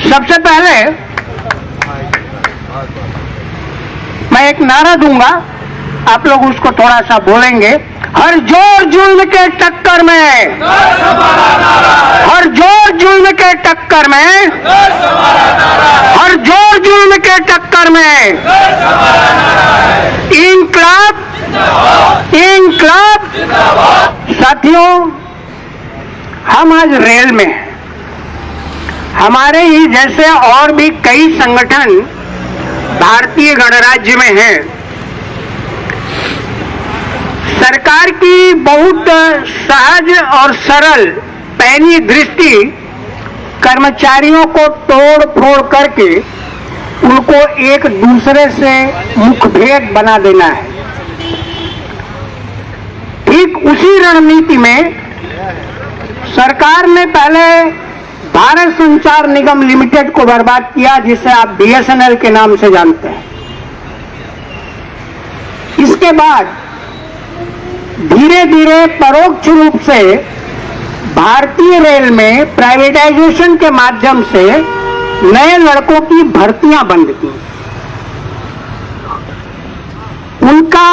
सबसे पहले मैं एक नारा दूंगा, आप लोग उसको थोड़ा सा बोलेंगे। हर जोर जुल्म के टक्कर में, हर जोर जुल्म के टक्कर में, हर जोर जुल्म के टक्कर में इंकलाब, इंकलाब। साथियों, हम आज रेल में हैं। हमारे ही जैसे और भी कई संगठन भारतीय गणराज्य में हैं। सरकार की बहुत सहज और सरल पैनी दृष्टि कर्मचारियों को तोड़ फोड़ करके उनको एक दूसरे से मुखभेद बना देना है। ठीक उसी रणनीति में सरकार ने पहले भारत संचार निगम लिमिटेड को बर्बाद किया, जिसे आप बीएसएनएल के नाम से जानते हैं। इसके बाद धीरे धीरे परोक्ष रूप से भारतीय रेल में प्राइवेटाइजेशन के माध्यम से नए लड़कों की भर्तियां बंद की। उनका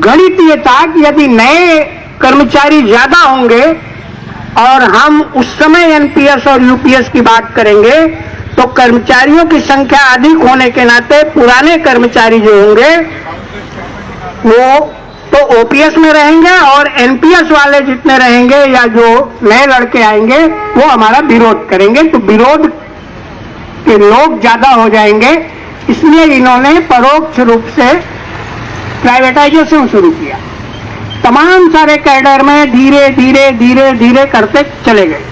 गणित ये था कि यदि नए कर्मचारी ज्यादा होंगे और हम उस समय एनपीएस और यूपीएस की बात करेंगे तो कर्मचारियों की संख्या अधिक होने के नाते पुराने कर्मचारी जो होंगे वो तो ओपीएस में रहेंगे और एनपीएस वाले जितने रहेंगे या जो नए लड़के आएंगे वो हमारा विरोध करेंगे, तो विरोध के लोग ज्यादा हो जाएंगे। इसलिए इन्होंने परोक्ष रूप से प्राइवेटाइजेशन शुरू किया। तमाम सारे कैडर में धीरे धीरे धीरे धीरे करते चले गए।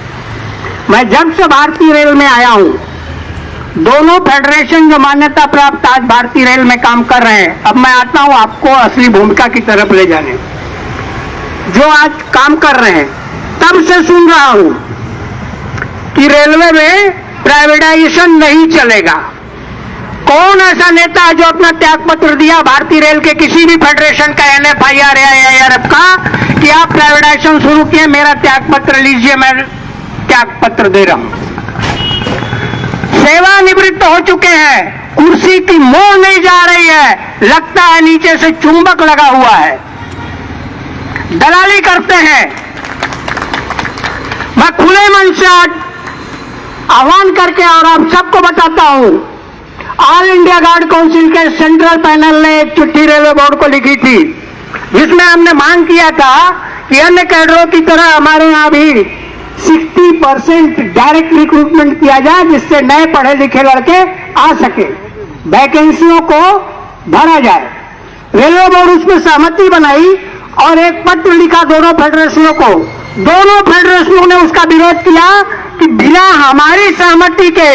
मैं जब से भारतीय रेल में आया हूं, दोनों फेडरेशन जो मान्यता प्राप्त आज भारतीय रेल में काम कर रहे हैं, अब मैं आता हूं आपको असली भूमिका की तरफ ले जाने, जो आज काम कर रहे हैं, तब से सुन रहा हूं कि रेलवे में प्राइवेटाइजेशन नहीं चलेगा। कौन ऐसा नेता है जो अपना त्याग पत्र दिया भारतीय रेल के किसी भी फेडरेशन का, एनएफआईआर या एआरएफ का, कि आप प्राइवेटाइजेशन शुरू किए, मेरा त्याग पत्र लीजिए, मैं त्याग पत्र दे रहा हूं। सेवानिवृत्त हो चुके हैं, कुर्सी की मोह नहीं जा रही है, लगता है नीचे से चुंबक लगा हुआ है, दलाली करते हैं। मैं खुले मन से आज आह्वान करके और आप सबको बताता हूं, ऑल इंडिया गार्ड काउंसिल के सेंट्रल पैनल ने एक चिट्ठी रेलवे बोर्ड को लिखी थी, जिसमें हमने मांग किया था कि अन्य कैडरों की तरह हमारे यहां भी 60% डायरेक्ट रिक्रूटमेंट किया जाए, जिससे नए पढ़े लिखे लड़के आ सके, वैकेंसियों को भरा जाए। रेलवे बोर्ड उसमें सहमति बनाई और एक पत्र लिखा दोनों फेडरेशनों को। दोनों फेडरेशनों ने उसका विरोध किया कि बिना हमारी सहमति के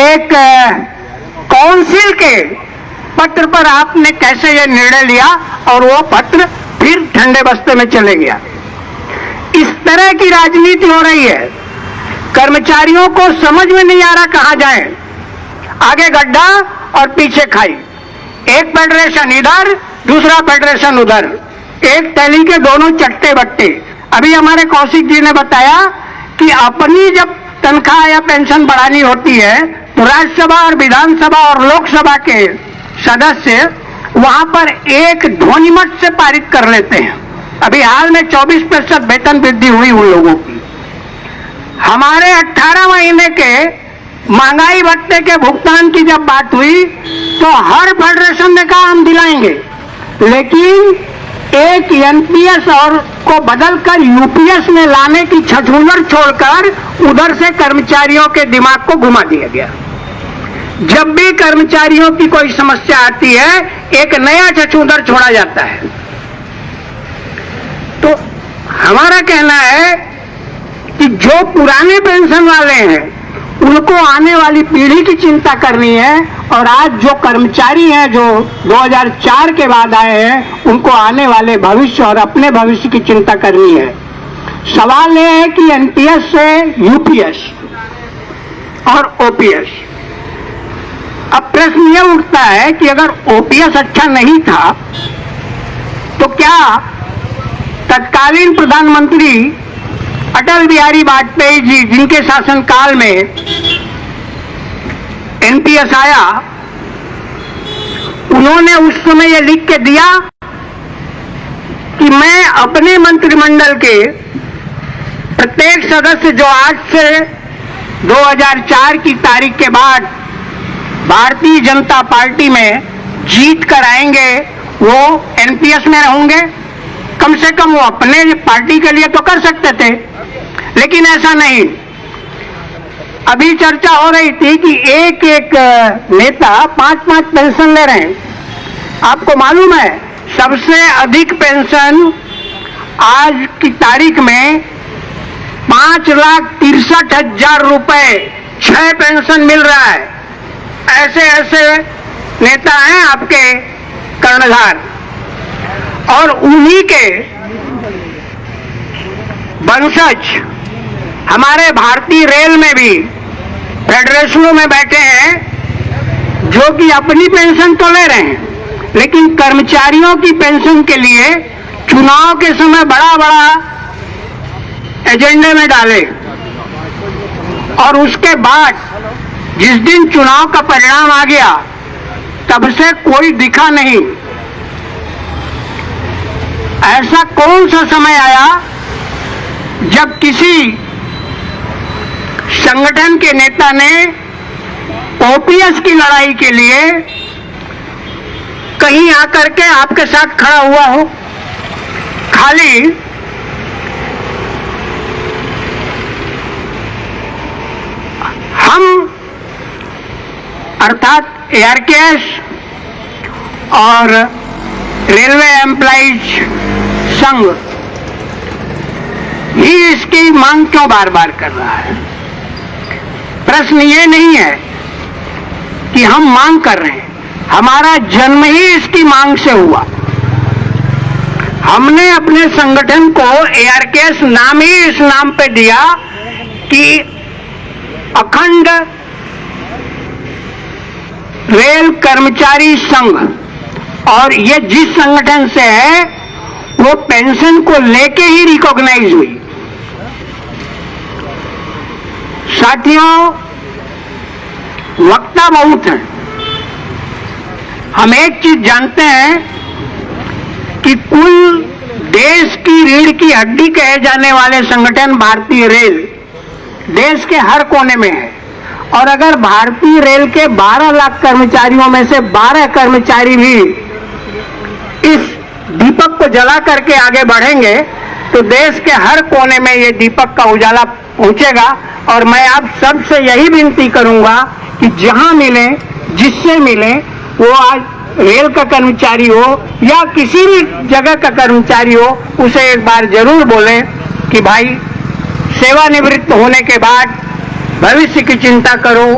एक काउंसिल के पत्र पर आपने कैसे यह निर्णय लिया, और वो पत्र फिर ठंडे बस्ते में चले गया। इस तरह की राजनीति हो रही है। कर्मचारियों को समझ में नहीं आ रहा कहां जाए, आगे गड्ढा और पीछे खाई। एक फेडरेशन इधर, दूसरा फेडरेशन उधर, एक टैली के दोनों चट्टे बट्टे। अभी हमारे कौशिक जी ने बताया कि अपनी जब तनख्वाह या पेंशन बढ़ानी होती है तो राज्यसभा और विधानसभा और लोकसभा के सदस्य वहां पर एक ध्वनिमत से पारित कर लेते हैं। अभी हाल में 24% वेतन वृद्धि हुई उन लोगों की। हमारे 18 महीने के महंगाई भत्ते के भुगतान की जब बात हुई तो हर फेडरेशन ने कहा हम दिलाएंगे, लेकिन एक एनपीएस और को बदलकर यूपीएस में लाने की छछूंदर छोड़कर उधर से कर्मचारियों के दिमाग को घुमा दिया गया। जब भी कर्मचारियों की कोई समस्या आती है, एक नया छछूंदर छोड़ा जाता है। तो हमारा कहना है कि जो पुराने पेंशन वाले हैं उनको आने वाली पीढ़ी की चिंता करनी है, और आज जो कर्मचारी हैं जो 2004 के बाद आए हैं उनको आने वाले भविष्य और अपने भविष्य की चिंता करनी है। सवाल यह है कि एनपीएस से यूपीएस और ओपीएस, अब प्रश्न यह उठता है कि अगर ओपीएस अच्छा नहीं था तो क्या तत्कालीन प्रधानमंत्री अटल बिहारी वाजपेयी जी, जिनके शासनकाल में एनपीएस आया, उन्होंने उस समय यह लिख के दिया कि मैं अपने मंत्रिमंडल के प्रत्येक सदस्य जो आज से 2004 की तारीख के बाद भारतीय जनता पार्टी में जीत कर आएंगे वो एनपीएस में होंगे। कम से कम वो अपने पार्टी के लिए तो कर सकते थे, लेकिन ऐसा नहीं। अभी चर्चा हो रही थी कि एक एक नेता 5-5 पेंशन ले रहे हैं। आपको मालूम है सबसे अधिक पेंशन आज की तारीख में 5,63,000 रुपए 6 पेंशन मिल रहा है। ऐसे ऐसे नेता हैं आपके कर्णधार, और उन्हीं के वंशज हमारे भारतीय रेल में भी फेडरेशनों में बैठे हैं, जो कि अपनी पेंशन तो ले रहे हैं, लेकिन कर्मचारियों की पेंशन के लिए चुनाव के समय बड़ा बड़ा एजेंडे में डाले, और उसके बाद जिस दिन चुनाव का परिणाम आ गया तब से कोई दिखा नहीं। ऐसा कौन सा समय आया जब किसी संगठन के नेता ने ओपीएस की लड़ाई के लिए कहीं आकर के आपके साथ खड़ा हुआ हो? खाली हम अर्थात एआरकेएस और रेलवे एम्प्लॉइज संघ ही इसकी मांग क्यों बार बार कर रहा है? प्रश्न ये नहीं है कि हम मांग कर रहे हैं, हमारा जन्म ही इसकी मांग से हुआ। हमने अपने संगठन को एआरकेएस नाम ही इस नाम पे दिया कि अखंड रेल कर्मचारी संघ, और ये जिस संगठन से है वो पेंशन को लेके ही रिकॉग्नाइज हुई। साथियों, वक्ता बहुत है। हम एक चीज जानते हैं कि कुल देश की रीढ़ की हड्डी कहे जाने वाले संगठन भारतीय रेल देश के हर कोने में है, और अगर भारतीय रेल के 12 लाख कर्मचारियों में से 12 कर्मचारी भी इस दीपक को जला करके आगे बढ़ेंगे तो देश के हर कोने में ये दीपक का उजाला पहुंचेगा। और मैं आप सबसे यही विनती करूंगा कि जहां मिले, जिससे मिले, वो आज रेल का कर्मचारी हो या किसी भी जगह का कर्मचारी हो, उसे एक बार जरूर बोलें कि भाई सेवानिवृत्त होने के बाद भविष्य की चिंता करो,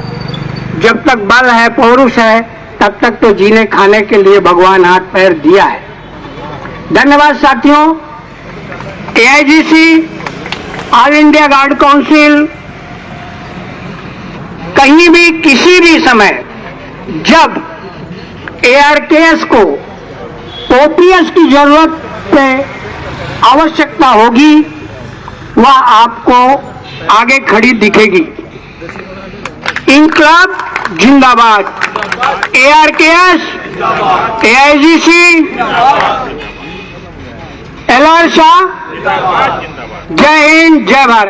जब तक बल है, पौरुष है, तब तक तो जीने खाने के लिए भगवान हाथ पैर दिया है। धन्यवाद साथियों। एआईजीसी, ऑल इंडिया गार्ड काउंसिल, कहीं भी किसी भी समय जब एआरकेएस को ओपीएस की जरूरत पे आवश्यकता होगी, वह आपको आगे खड़ी दिखेगी। इंकलाब जिंदाबाद, एआरकेएस, एआईजीसी, एलआर शाह, जय हिंद, जय भारत।